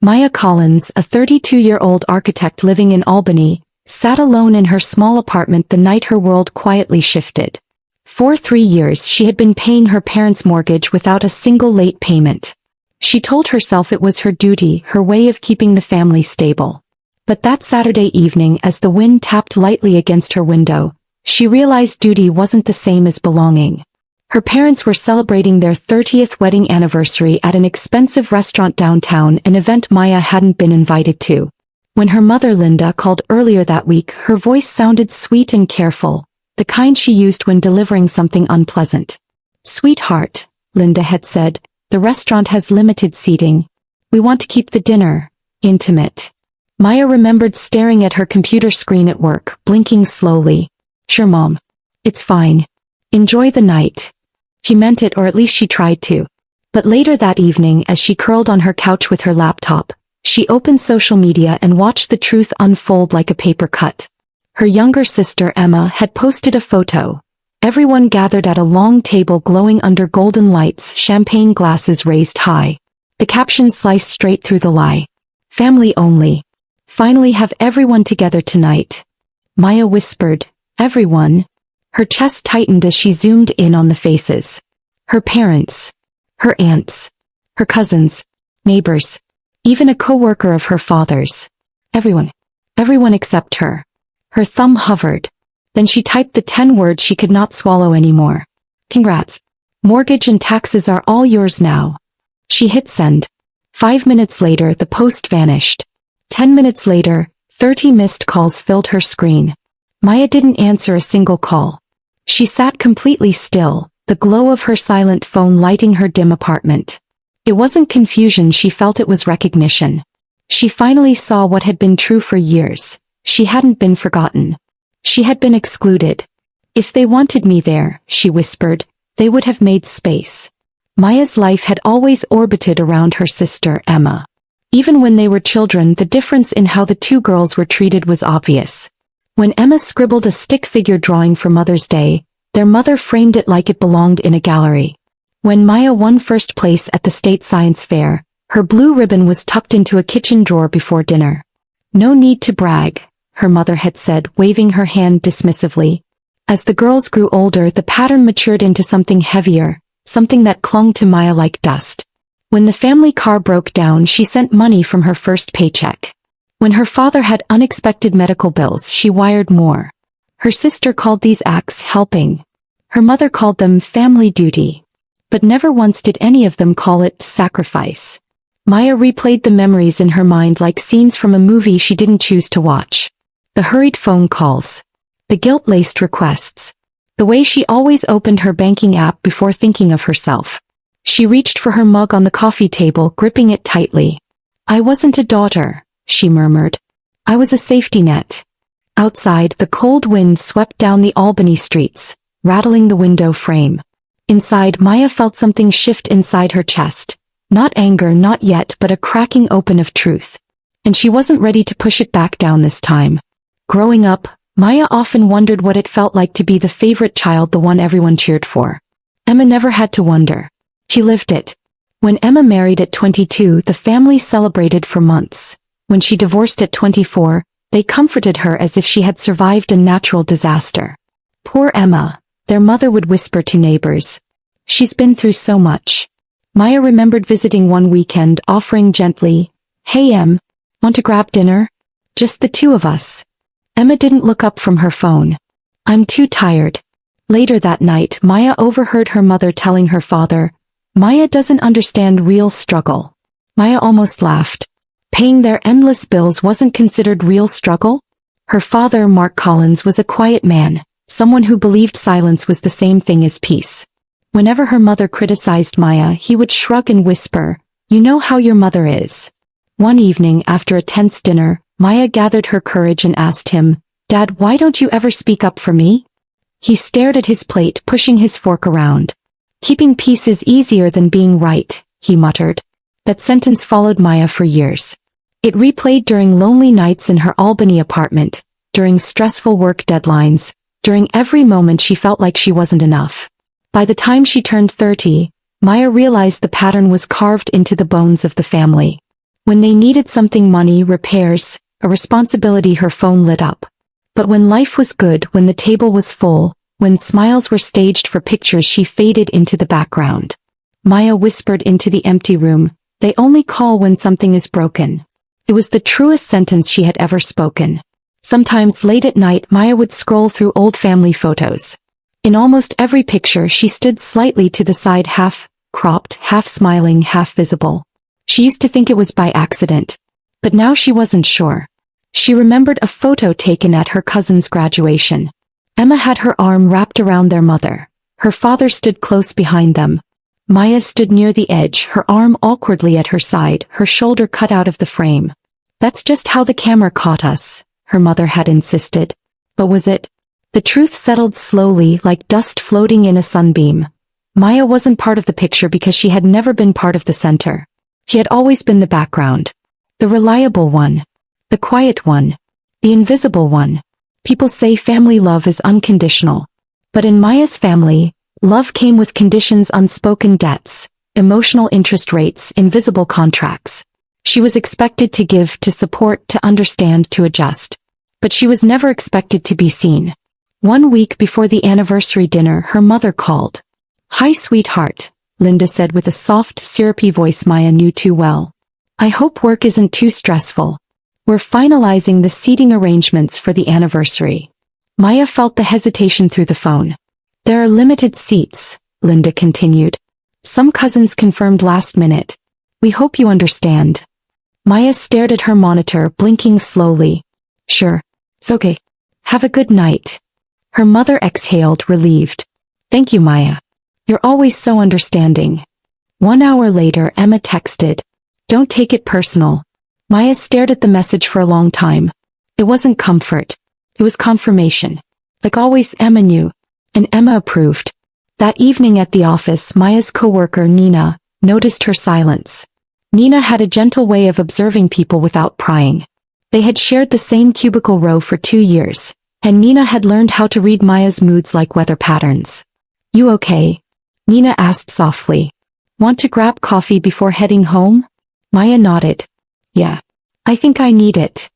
Maya Collins, a 32-year-old architect living in Albany, sat alone in her small apartment the night her world quietly shifted. For 3 years she had been paying her parents' mortgage without a single late payment. She told herself it was her duty, her way of keeping the family stable. But that Saturday evening, as the wind tapped lightly against her window, she realized duty wasn't the same as belonging. Her parents were celebrating their 30th wedding anniversary at an expensive restaurant downtown, an event Maya hadn't been invited to. When her mother Linda called earlier that week, her voice sounded sweet and careful, the kind she used when delivering something unpleasant. "Sweetheart," Linda had said, "the restaurant has limited seating. We want to keep the dinner intimate." Maya remembered staring at her computer screen at work, blinking slowly. "Sure, Mom. It's fine. Enjoy the night." She meant it, or at least she tried to. But later that evening, as she curled on her couch with her laptop, she opened social media and watched the truth unfold like a paper cut. Her younger sister Emma had posted a photo. Everyone gathered at a long table glowing under golden lights, champagne glasses raised high. The caption sliced straight through the lie. "Family only. Finally have everyone together tonight." Maya whispered, "Everyone?" Her chest tightened as she zoomed in on the faces. Her parents. Her aunts. Her cousins. Neighbors. Even a coworker of her father's. Everyone. Everyone except her. Her thumb hovered. Then she typed the 10 words she could not swallow anymore. "Congrats. Mortgage and taxes are all yours now." She hit send. 5 minutes later, the post vanished. 10 minutes later, 30 missed calls filled her screen. Maya didn't answer a single call. She sat completely still, the glow of her silent phone lighting her dim apartment. It wasn't confusion she felt, it was recognition. She finally saw what had been true for years. She hadn't been forgotten. She had been excluded. "If they wanted me there," she whispered, "they would have made space." Maya's life had always orbited around her sister, Emma. Even when they were children, the difference in how the two girls were treated was obvious. When Emma scribbled a stick figure drawing for Mother's Day, their mother framed it like it belonged in a gallery. When Maya won first place at the state science fair, her blue ribbon was tucked into a kitchen drawer before dinner. "No need to brag," her mother had said, waving her hand dismissively. As the girls grew older, the pattern matured into something heavier, something that clung to Maya like dust. When the family car broke down, she sent money from her first paycheck. When her father had unexpected medical bills, she wired more. Her sister called these acts helping. Her mother called them family duty. But never once did any of them call it sacrifice. Maya replayed the memories in her mind like scenes from a movie she didn't choose to watch. The hurried phone calls. The guilt-laced requests. The way she always opened her banking app before thinking of herself. She reached for her mug on the coffee table, gripping it tightly. "I wasn't a daughter," she murmured. "I was a safety net." Outside, the cold wind swept down the Albany streets, rattling the window frame. Inside, Maya felt something shift inside her chest. Not anger, not yet, but a cracking open of truth. And she wasn't ready to push it back down this time. Growing up, Maya often wondered what it felt like to be the favorite child, the one everyone cheered for. Emma never had to wonder. She lived it. When Emma married at 22, the family celebrated for months. When she divorced at 24, they comforted her as if she had survived a natural disaster. "Poor Emma," their mother would whisper to neighbors. "She's been through so much." Maya remembered visiting one weekend, offering gently, "Hey Em, want to grab dinner? Just the two of us." Emma didn't look up from her phone. "I'm too tired." Later that night, Maya overheard her mother telling her father, "Maya doesn't understand real struggle." Maya almost laughed. Paying their endless bills wasn't considered real struggle? Her father, Mark Collins, was a quiet man, someone who believed silence was the same thing as peace. Whenever her mother criticized Maya, he would shrug and whisper, "You know how your mother is." One evening, after a tense dinner, Maya gathered her courage and asked him, "Dad, why don't you ever speak up for me?" He stared at his plate, pushing his fork around. "Keeping peace is easier than being right," he muttered. That sentence followed Maya for years. It replayed during lonely nights in her Albany apartment, during stressful work deadlines, during every moment she felt like she wasn't enough. By the time she turned 30, Maya realized the pattern was carved into the bones of the family. When they needed something, money, repairs, a responsibility, her phone lit up. But when life was good, when the table was full, when smiles were staged for pictures, she faded into the background. Maya whispered into the empty room, "They only call when something is broken." It was the truest sentence she had ever spoken. Sometimes late at night, Maya would scroll through old family photos. In almost every picture, she stood slightly to the side, half cropped, half smiling, half visible. She used to think it was by accident. But now she wasn't sure. She remembered a photo taken at her cousin's graduation. Emma had her arm wrapped around their mother. Her father stood close behind them. Maya stood near the edge, her arm awkwardly at her side, her shoulder cut out of the frame. "That's just how the camera caught us," her mother had insisted. But was it? The truth settled slowly, like dust floating in a sunbeam. Maya wasn't part of the picture because she had never been part of the center. She had always been the background. The reliable one. The quiet one. The invisible one. People say family love is unconditional. But in Maya's family, love came with conditions, unspoken debts, emotional interest rates, invisible contracts. She was expected to give, to support, to understand, to adjust. But she was never expected to be seen. One week before the anniversary dinner, her mother called. "Hi, sweetheart," Linda said with a soft, syrupy voice Maya knew too well. "I hope work isn't too stressful. We're finalizing the seating arrangements for the anniversary." Maya felt the hesitation through the phone. "There are limited seats," Linda continued. "Some cousins confirmed last minute. We hope you understand." Maya stared at her monitor, blinking slowly. "Sure. It's okay. Have a good night." Her mother exhaled, relieved. "Thank you, Maya. You're always so understanding." 1 hour later, Emma texted. "Don't take it personal." Maya stared at the message for a long time. It wasn't comfort. It was confirmation. Like always, Emma knew. And Emma approved. That evening at the office, Maya's coworker, Nina, noticed her silence. Nina had a gentle way of observing people without prying. They had shared the same cubicle row for 2 years, and Nina had learned how to read Maya's moods like weather patterns. "You okay?" Nina asked softly. "Want to grab coffee before heading home?" Maya nodded. "Yeah. I think I need it."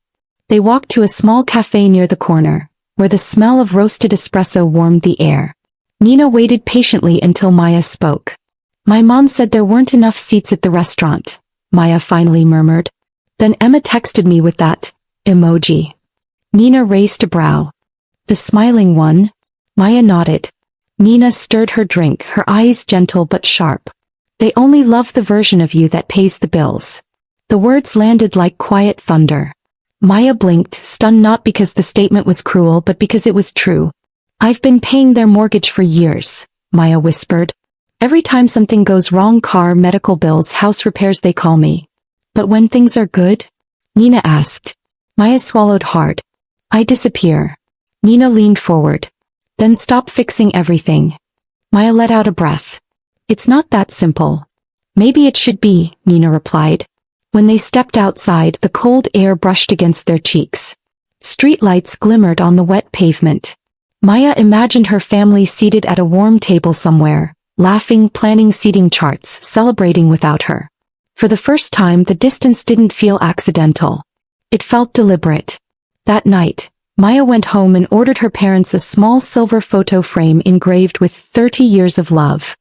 They walked to a small cafe near the corner, where the smell of roasted espresso warmed the air. Nina waited patiently until Maya spoke. "My mom said there weren't enough seats at the restaurant," Maya finally murmured. "Then Emma texted me with that emoji." Nina raised a brow. "The smiling one?" Maya nodded. Nina stirred her drink, her eyes gentle but sharp. "They only love the version of you that pays the bills." The words landed like quiet thunder. Maya blinked, stunned, not because the statement was cruel but because it was true. "I've been paying their mortgage for years," Maya whispered. "Every time something goes wrong, car, medical bills, house repairs, they call me." "But when things are good?" Nina asked. Maya swallowed hard. "I disappear." Nina leaned forward. "Then stop fixing everything." Maya let out a breath. "It's not that simple." "Maybe it should be," Nina replied. When they stepped outside, the cold air brushed against their cheeks. Streetlights glimmered on the wet pavement. Maya imagined her family seated at a warm table somewhere, laughing, planning seating charts, celebrating without her. For the first time, the distance didn't feel accidental. It felt deliberate. That night, Maya went home and ordered her parents a small silver photo frame engraved with 30 years of love.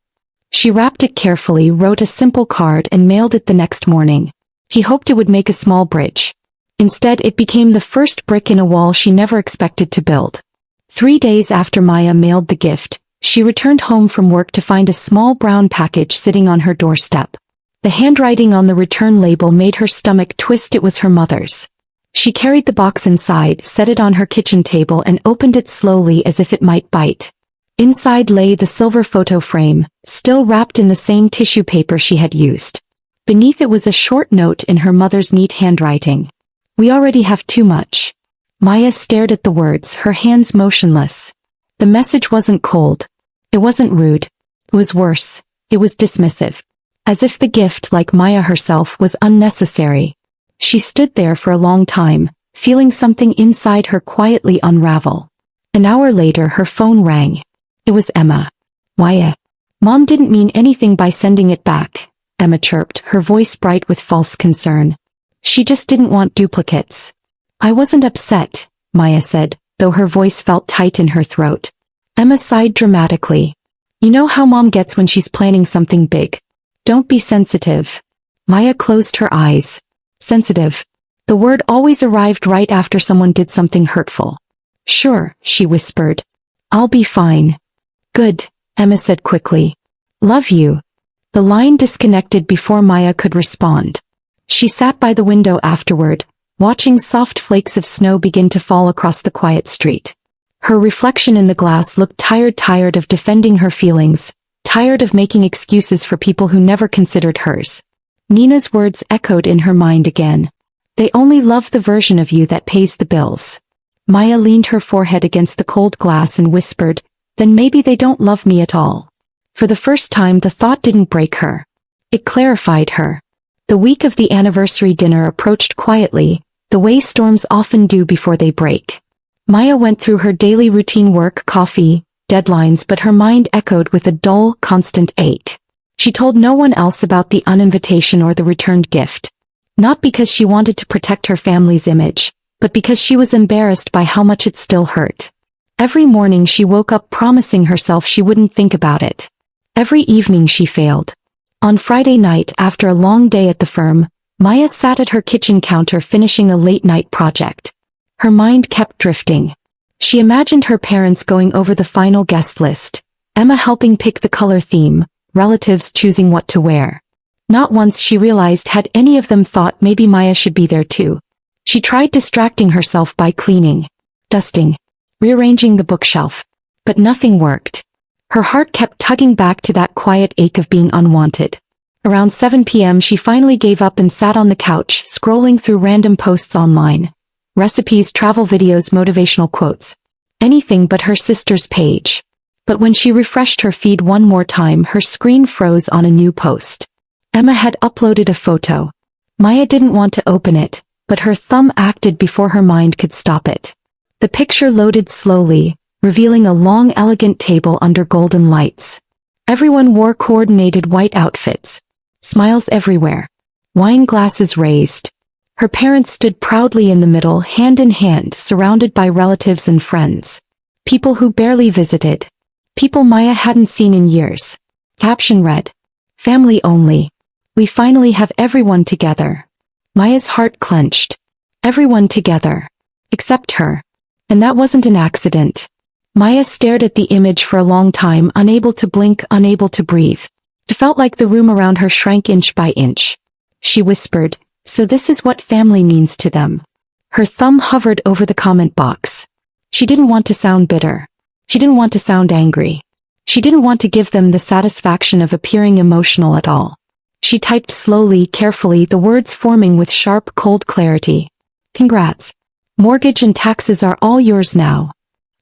She wrapped it carefully, wrote a simple card, and mailed it the next morning. He hoped it would make a small bridge. Instead, it became the first brick in a wall she never expected to build. 3 days after Maya mailed the gift, she returned home from work to find a small brown package sitting on her doorstep. The handwriting on the return label made her stomach twist. It was her mother's. She carried the box inside, set it on her kitchen table, and opened it slowly as if it might bite. Inside lay the silver photo frame, still wrapped in the same tissue paper she had used. Beneath it was a short note in her mother's neat handwriting. "We already have too much." Maya stared at the words, her hands motionless. The message wasn't cold. It wasn't rude. It was worse. It was dismissive. As if the gift, like Maya herself, was unnecessary. She stood there for a long time, feeling something inside her quietly unravel. An hour later, her phone rang. It was Emma. "Maya. Mom didn't mean anything by sending it back," Emma chirped, her voice bright with false concern. She just didn't want duplicates. I wasn't upset, Maya said, though her voice felt tight in her throat. Emma sighed dramatically. You know how Mom gets when she's planning something big. Don't be sensitive. Maya closed her eyes. Sensitive. The word always arrived right after someone did something hurtful. Sure, she whispered. I'll be fine. Good, Emma said quickly. Love you. The line disconnected before Maya could respond. She sat by the window afterward, watching soft flakes of snow begin to fall across the quiet street. Her reflection in the glass looked tired of defending her feelings, tired of making excuses for people who never considered hers. Nina's words echoed in her mind again. They only love the version of you that pays the bills. Maya leaned her forehead against the cold glass and whispered, then maybe they don't love me at all. For the first time the thought didn't break her. It clarified her. The week of the anniversary dinner approached quietly, the way storms often do before they break. Maya went through her daily routine: work, coffee, deadlines, but her mind echoed with a dull, constant ache. She told no one else about the uninvitation or the returned gift. Not because she wanted to protect her family's image, but because she was embarrassed by how much it still hurt. Every morning she woke up promising herself she wouldn't think about it. Every evening she failed. On Friday night, after a long day at the firm, Maya sat at her kitchen counter finishing a late-night project. Her mind kept drifting. She imagined her parents going over the final guest list, Emma helping pick the color theme, relatives choosing what to wear. Not once she realized had any of them thought maybe Maya should be there too. She tried distracting herself by cleaning, dusting, rearranging the bookshelf. But nothing worked. Her heart kept tugging back to that quiet ache of being unwanted. Around 7 p.m. she finally gave up and sat on the couch, scrolling through random posts online. Recipes, travel videos, motivational quotes. Anything but her sister's page. But when she refreshed her feed one more time, her screen froze on a new post. Emma had uploaded a photo. Maya didn't want to open it, but her thumb acted before her mind could stop it. The picture loaded slowly, revealing a long, elegant table under golden lights. Everyone wore coordinated white outfits. Smiles everywhere. Wine glasses raised. Her parents stood proudly in the middle, hand in hand, surrounded by relatives and friends. People who barely visited. People Maya hadn't seen in years. Caption read, "Family only. We finally have everyone together." Maya's heart clenched. Everyone together. Except her. And that wasn't an accident. Maya stared at the image for a long time, unable to blink, unable to breathe. It felt like the room around her shrank inch by inch. She whispered, "So this is what family means to them." Her thumb hovered over the comment box. She didn't want to sound bitter. She didn't want to sound angry. She didn't want to give them the satisfaction of appearing emotional at all. She typed slowly, carefully, the words forming with sharp, cold clarity. "Congrats. Mortgage and taxes are all yours now.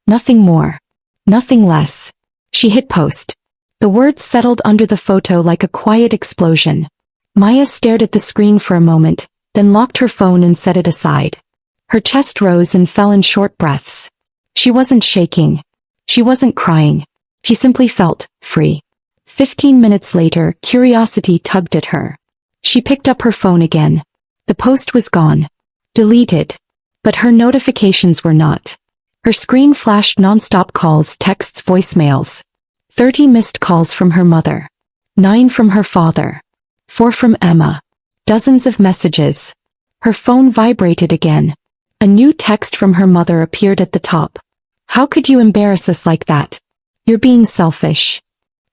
Nothing more. Nothing less." She hit post. The words settled under the photo like a quiet explosion. Maya stared at the screen for a moment, then locked her phone and set it aside. Her chest rose and fell in short breaths. She wasn't shaking. She wasn't crying. She simply felt free. 15 minutes later, curiosity tugged at her. She picked up her phone again. The post was gone. Deleted. But her notifications were not. Her screen flashed non-stop calls, texts, voicemails. 30 missed calls from her mother. 9 from her father. 4 from Emma. Dozens of messages. Her phone vibrated again. A new text from her mother appeared at the top. "How could you embarrass us like that? You're being selfish."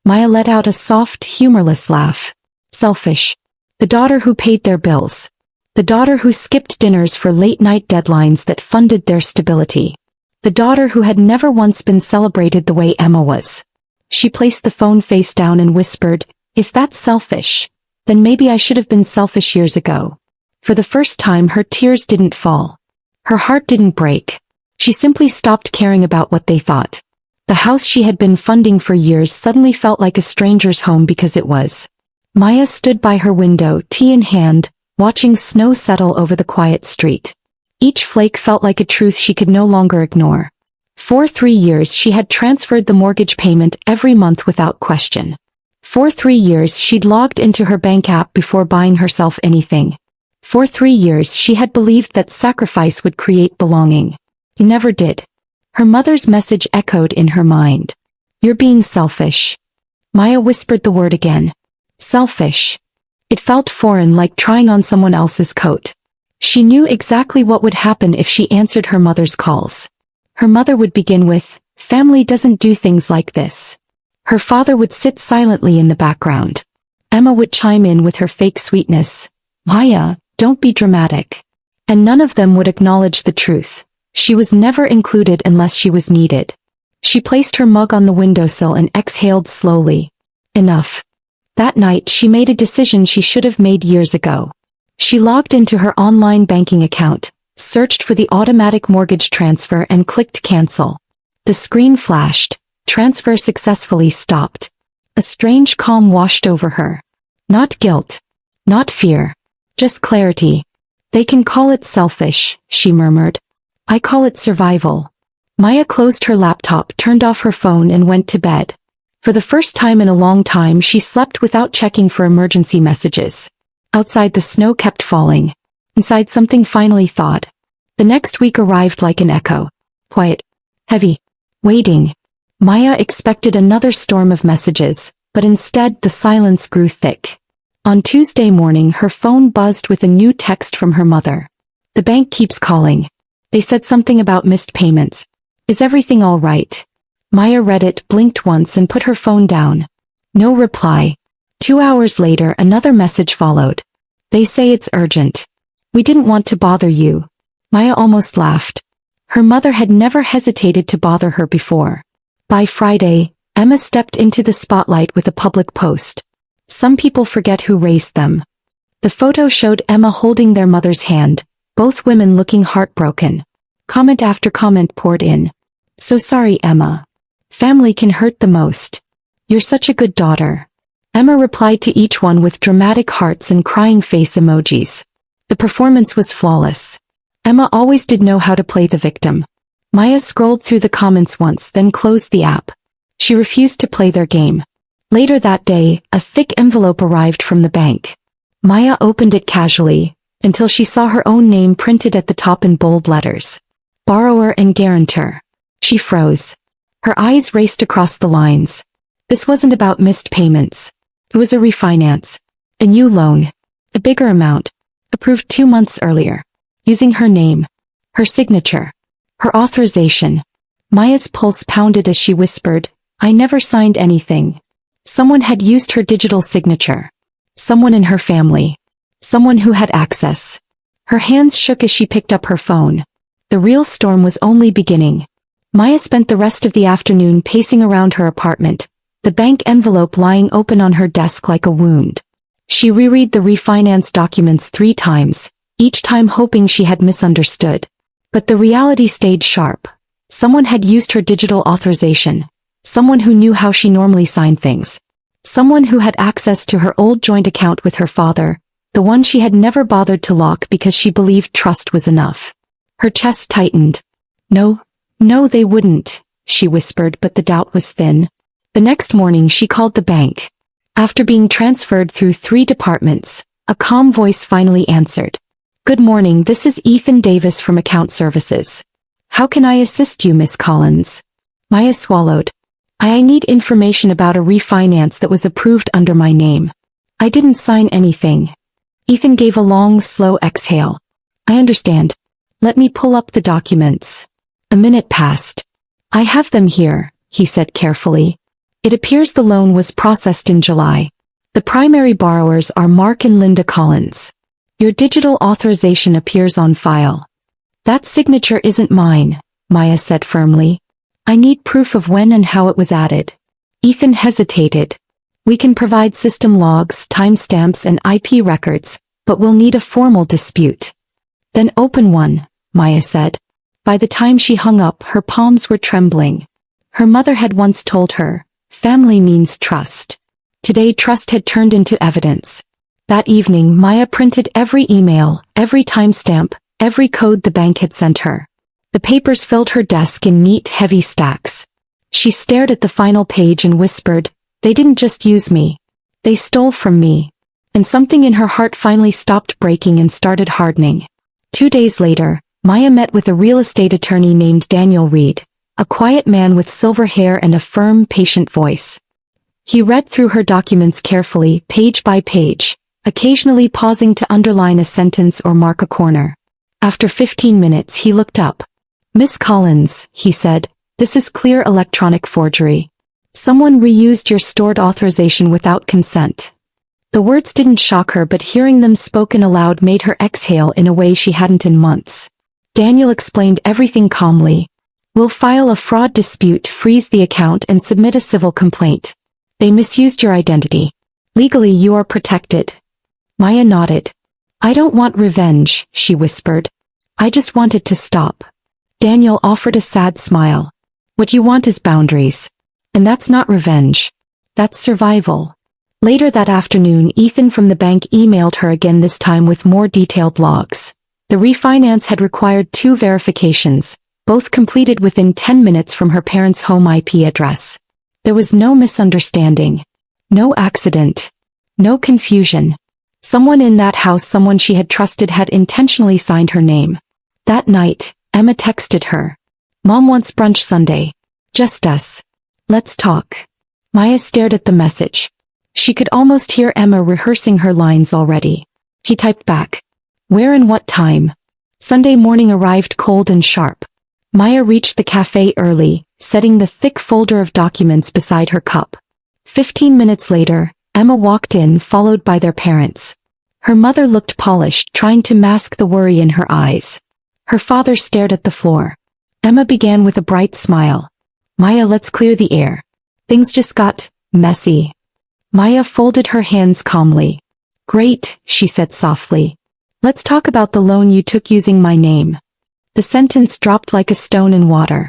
Maya let out a soft, humorless laugh. Selfish. The daughter who paid their bills. The daughter who skipped dinners for late-night deadlines that funded their stability. The daughter who had never once been celebrated the way Emma was. She placed the phone face down and whispered, "If that's selfish, then maybe I should have been selfish years ago." For the first time her tears didn't fall. Her heart didn't break. She simply stopped caring about what they thought. The house she had been funding for years suddenly felt like a stranger's home because it was. Maya stood by her window, tea in hand, watching snow settle over the quiet street. Each flake felt like a truth she could no longer ignore. For 3 years she had transferred the mortgage payment every month without question. For 3 years she'd logged into her bank app before buying herself anything. For 3 years she had believed that sacrifice would create belonging. It never did. Her mother's message echoed in her mind. You're being selfish. Maya whispered the word again. Selfish. It felt foreign, like trying on someone else's coat. She knew exactly what would happen if she answered her mother's calls. Her mother would begin with, "Family doesn't do things like this." Her father would sit silently in the background. Emma would chime in with her fake sweetness. "Maya, don't be dramatic." And none of them would acknowledge the truth. She was never included unless she was needed. She placed her mug on the windowsill and exhaled slowly. Enough. That night she made a decision she should have made years ago. She logged into her online banking account, searched for the automatic mortgage transfer and clicked cancel. The screen flashed. Transfer successfully stopped. A strange calm washed over her. Not guilt. Not fear. Just clarity. They can call it selfish, she murmured. I call it survival. Maya closed her laptop, turned off her phone and went to bed. For the first time in a long time she slept without checking for emergency messages. Outside the snow kept falling. Inside something finally thawed. The next week arrived like an echo. Quiet. Heavy. Waiting. Maya expected another storm of messages, but instead the silence grew thick. On Tuesday morning her phone buzzed with a new text from her mother. The bank keeps calling. They said something about missed payments. Is everything all right? Maya read it, blinked once and put her phone down. No reply. 2 hours later another message followed. They say it's urgent. We didn't want to bother you. Maya almost laughed. Her mother had never hesitated to bother her before. By Friday, Emma stepped into the spotlight with a public post. Some people forget who raised them. The photo showed Emma holding their mother's hand, both women looking heartbroken. Comment after comment poured in. So sorry, Emma. Family can hurt the most. You're such a good daughter. Emma replied to each one with dramatic hearts and crying face emojis. The performance was flawless. Emma always did know how to play the victim. Maya scrolled through the comments once, then closed the app. She refused to play their game. Later that day, a thick envelope arrived from the bank. Maya opened it casually, until she saw her own name printed at the top in bold letters. Borrower and guarantor. She froze. Her eyes raced across the lines. This wasn't about missed payments. It was a refinance. A new loan. A bigger amount. Approved 2 months earlier. Using her name. Her signature. Her authorization. Maya's pulse pounded as she whispered, I never signed anything. Someone had used her digital signature. Someone in her family. Someone who had access. Her hands shook as she picked up her phone. The real storm was only beginning. Maya spent the rest of the afternoon pacing around her apartment, the bank envelope lying open on her desk like a wound. She reread the refinance documents 3 times, each time hoping she had misunderstood. But the reality stayed sharp. Someone had used her digital authorization. Someone who knew how she normally signed things. Someone who had access to her old joint account with her father, the one she had never bothered to lock because she believed trust was enough. Her chest tightened. No, they wouldn't, she whispered, but the doubt was thin. The next morning she called the bank. After being transferred through 3 departments, a calm voice finally answered. Good morning, this is Ethan Davis from Account Services. How can I assist you, Miss Collins? Maya swallowed. I need information about a refinance that was approved under my name. I didn't sign anything. Ethan gave a long, slow exhale. I understand. Let me pull up the documents. A minute passed. I have them here, he said carefully. It appears the loan was processed in July. The primary borrowers are Mark and Linda Collins. Your digital authorization appears on file. That signature isn't mine, Maya said firmly. I need proof of when and how it was added. Ethan hesitated. We can provide system logs, timestamps and IP records, but we'll need a formal dispute. Then open one, Maya said. By the time she hung up, her palms were trembling. Her mother had once told her, family means trust. Today trust had turned into evidence. That evening Maya printed every email, every timestamp, every code the bank had sent her. The papers filled her desk in neat, heavy stacks. She stared at the final page and whispered, they didn't just use me. They stole from me. and something in her heart finally stopped breaking and started hardening. 2 days later, Maya met with a real estate attorney named Daniel Reed, a quiet man with silver hair and a firm, patient voice. He read through her documents carefully, page by page, occasionally pausing to underline a sentence or mark a corner. After 15 minutes he looked up. "Miss Collins," he said, "this is clear electronic forgery. Someone reused your stored authorization without consent." The words didn't shock her, but hearing them spoken aloud made her exhale in a way she hadn't in months. Daniel explained everything calmly. "We'll file a fraud dispute, freeze the account, and submit a civil complaint. They misused your identity. Legally you are protected." Maya nodded. "I don't want revenge," she whispered. "I just want it to stop." Daniel offered a sad smile. "What you want is boundaries. And that's not revenge. That's survival." Later that afternoon, Ethan from the bank emailed her again, this time with more detailed logs. The refinance had required 2 verifications, both completed within 10 minutes from her parents' home IP address. There was no misunderstanding. No accident. No confusion. Someone in that house, someone she had trusted, had intentionally signed her name. That night, Emma texted her. "Mom wants brunch Sunday. Just us. Let's talk." Maya stared at the message. She could almost hear Emma rehearsing her lines already. He typed back. "Where and what time?" Sunday morning arrived cold and sharp. Maya reached the cafe early, setting the thick folder of documents beside her cup. 15 minutes later, Emma walked in, followed by their parents. Her mother looked polished, trying to mask the worry in her eyes. Her father stared at the floor. Emma began with a bright smile. "Maya, let's clear the air. Things just got messy." Maya folded her hands calmly. "Great," she said softly. "Let's talk about the loan you took using my name." The sentence dropped like a stone in water.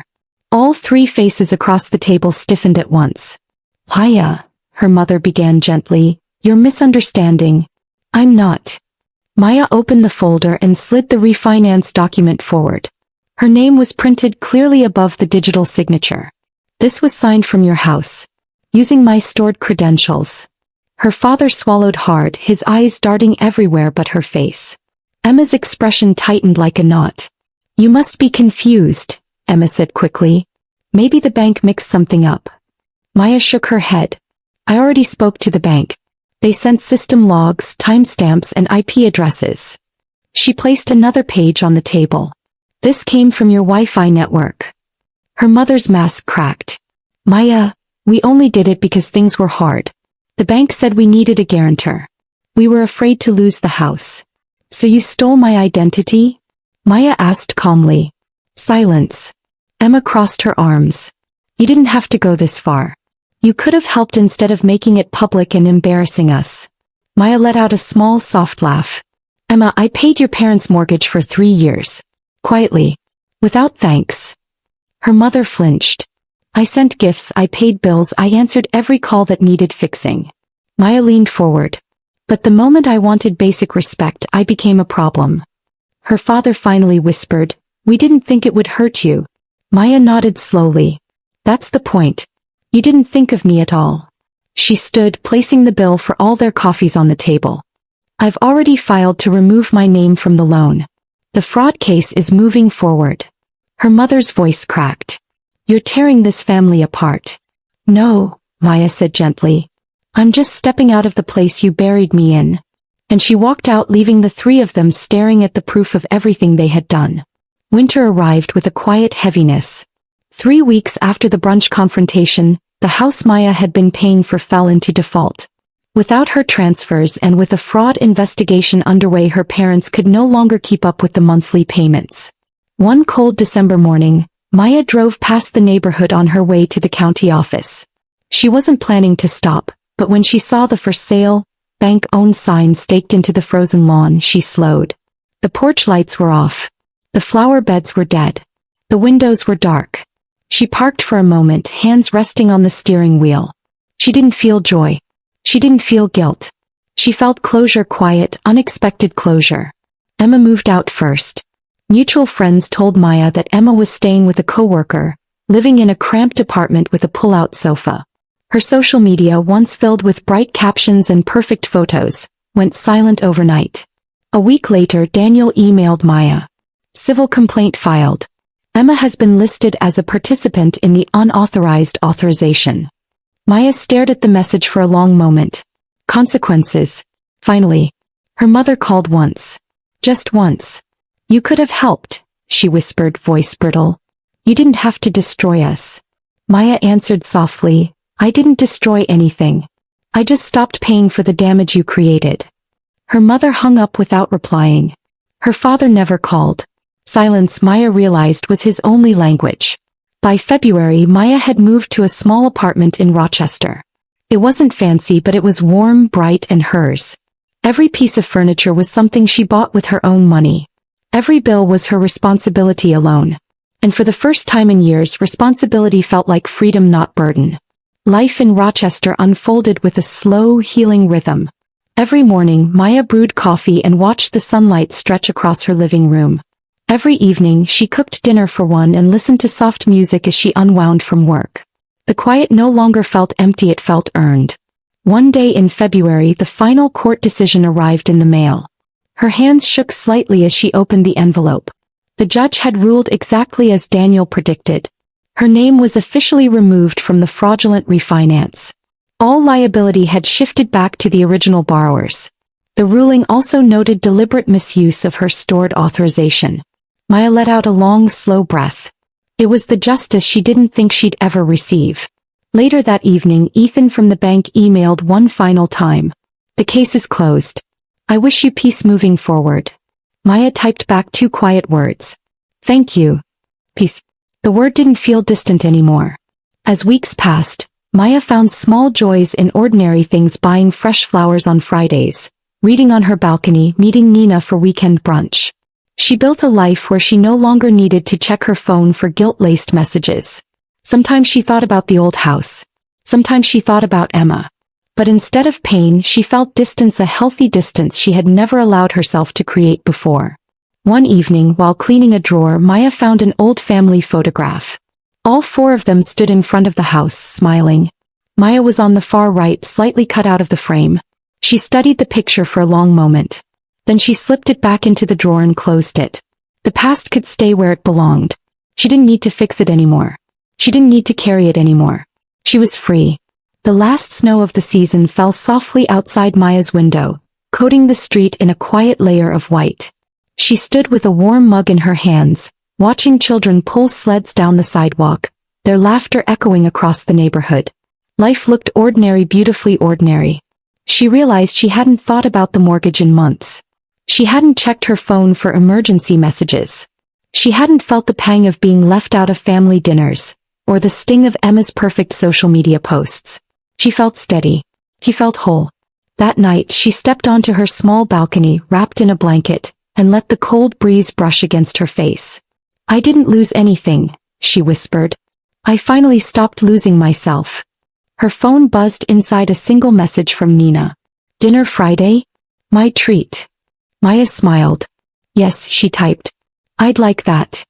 All 3 faces across the table stiffened at once. "Maya," her mother began gently, "you're misunderstanding." "I'm not." Maya opened the folder and slid the refinance document forward. Her name was printed clearly above the digital signature. "This was signed from your house. Using my stored credentials." Her father swallowed hard, his eyes darting everywhere but her face. Emma's expression tightened like a knot. "You must be confused," Emma said quickly. "Maybe the bank mixed something up." Maya shook her head. "I already spoke to the bank. They sent system logs, timestamps, and IP addresses." She placed another page on the table. "This came from your Wi-Fi network." Her mother's mask cracked. "Maya, we only did it because things were hard. The bank said we needed a guarantor. We were afraid to lose the house." "So you stole my identity?" Maya asked calmly. Silence. Emma crossed her arms. "You didn't have to go this far. You could have helped instead of making it public and embarrassing us." Maya let out a small, soft laugh. "Emma, I paid your parents' mortgage for 3 years. Quietly. Without thanks." Her mother flinched. "I sent gifts, I paid bills, I answered every call that needed fixing." Maya leaned forward. "But the moment I wanted basic respect, I became a problem." Her father finally whispered, "We didn't think it would hurt you." Maya nodded slowly. "That's the point. You didn't think of me at all." She stood, placing the bill for all their coffees on the table. "I've already filed to remove my name from the loan. The fraud case is moving forward." Her mother's voice cracked. "You're tearing this family apart." "No," Maya said gently. "I'm just stepping out of the place you buried me in." And she walked out, leaving the 3 of them staring at the proof of everything they had done. Winter arrived with a quiet heaviness. 3 weeks after the brunch confrontation, the house Maya had been paying for fell into default. Without her transfers and with a fraud investigation underway, her parents could no longer keep up with the monthly payments. One cold December morning, Maya drove past the neighborhood on her way to the county office. She wasn't planning to stop, but when she saw the "For Sale, Bank-Owned" sign staked into the frozen lawn, she slowed. The porch lights were off. The flower beds were dead. The windows were dark. She parked for a moment, hands resting on the steering wheel. She didn't feel joy. She didn't feel guilt. She felt closure, quiet, unexpected closure. Emma moved out first. Mutual friends told Maya that Emma was staying with a coworker, living in a cramped apartment with a pull-out sofa. Her social media, once filled with bright captions and perfect photos, went silent overnight. A week later, Daniel emailed Maya. Civil complaint filed. Emma has been listed as a participant in the unauthorized authorization. Maya stared at the message for a long moment. Consequences. Finally. Her mother called once. Just once. You could have helped, she whispered, voice brittle. You didn't have to destroy us. Maya answered softly, I didn't destroy anything. I just stopped paying for the damage you created. Her mother hung up without replying. Her father never called. Silence, Maya realized, was his only language. By February, Maya had moved to a small apartment in Rochester. It wasn't fancy, but it was warm, bright, and hers. Every piece of furniture was something she bought with her own money. Every bill was her responsibility alone. And for the first time in years, responsibility felt like freedom, not burden. Life in Rochester unfolded with a slow, healing rhythm. Every morning, Maya brewed coffee and watched the sunlight stretch across her living room. Every evening, she cooked dinner for one and listened to soft music as she unwound from work. The quiet no longer felt empty, it felt earned. One day in February, the final court decision arrived in the mail. Her hands shook slightly as she opened the envelope. The judge had ruled exactly as Daniel predicted. Her name was officially removed from the fraudulent refinance. All liability had shifted back to the original borrowers. The ruling also noted deliberate misuse of her stored authorization. Maya let out a long, slow breath. It was the justice she didn't think she'd ever receive. Later that evening, Ethan from the bank emailed one final time. The case is closed. I wish you peace moving forward. Maya typed back 2 quiet words. Thank you. Peace. The word didn't feel distant anymore. As weeks passed, Maya found small joys in ordinary things: buying fresh flowers on Fridays, reading on her balcony, meeting Nina for weekend brunch. She built a life where she no longer needed to check her phone for guilt-laced messages. Sometimes she thought about the old house. Sometimes she thought about Emma. But instead of pain, she felt distance, a healthy distance she had never allowed herself to create before. One evening, while cleaning a drawer, Maya found an old family photograph. All 4 of them stood in front of the house, smiling. Maya was on the far right, slightly cut out of the frame. She studied the picture for a long moment. Then she slipped it back into the drawer and closed it. The past could stay where it belonged. She didn't need to fix it anymore. She didn't need to carry it anymore. She was free. The last snow of the season fell softly outside Maya's window, coating the street in a quiet layer of white. She stood with a warm mug in her hands, watching children pull sleds down the sidewalk, their laughter echoing across the neighborhood. Life looked ordinary, beautifully ordinary. She realized she hadn't thought about the mortgage in months. She hadn't checked her phone for emergency messages. She hadn't felt the pang of being left out of family dinners, or the sting of Emma's perfect social media posts. She felt steady. She felt whole. That night, she stepped onto her small balcony, wrapped in a blanket, and let the cold breeze brush against her face. I didn't lose anything, she whispered. I finally stopped losing myself. Her phone buzzed inside a single message from Nina. Dinner Friday? My treat. Maya smiled. Yes, she typed. I'd like that.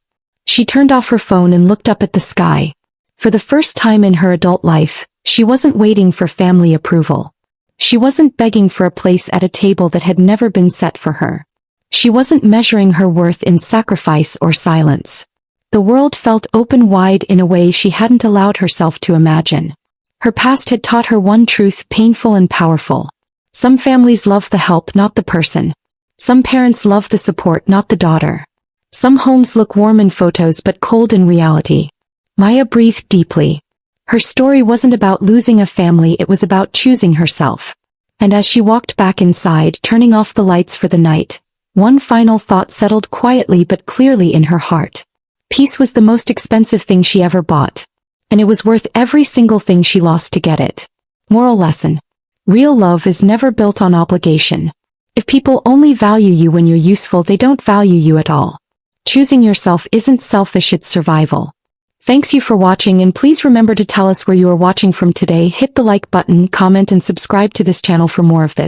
She turned off her phone and looked up at the sky. For the first time in her adult life, she wasn't waiting for family approval. She wasn't begging for a place at a table that had never been set for her. She wasn't measuring her worth in sacrifice or silence. The world felt open wide in a way she hadn't allowed herself to imagine. Her past had taught her one truth, painful and powerful. Some families love the help, not the person. Some parents love the support, not the daughter. Some homes look warm in photos but cold in reality. Maya breathed deeply. Her story wasn't about losing a family, it was about choosing herself. And as she walked back inside, turning off the lights for the night, one final thought settled quietly but clearly in her heart. Peace was the most expensive thing she ever bought. And it was worth every single thing she lost to get it. Moral lesson. Real love is never built on obligation. If people only value you when you're useful, they don't value you at all. Choosing yourself isn't selfish, it's survival. Thanks you for watching, and please remember to tell us where you are watching from today. Hit the like button, comment and subscribe to this channel for more of this.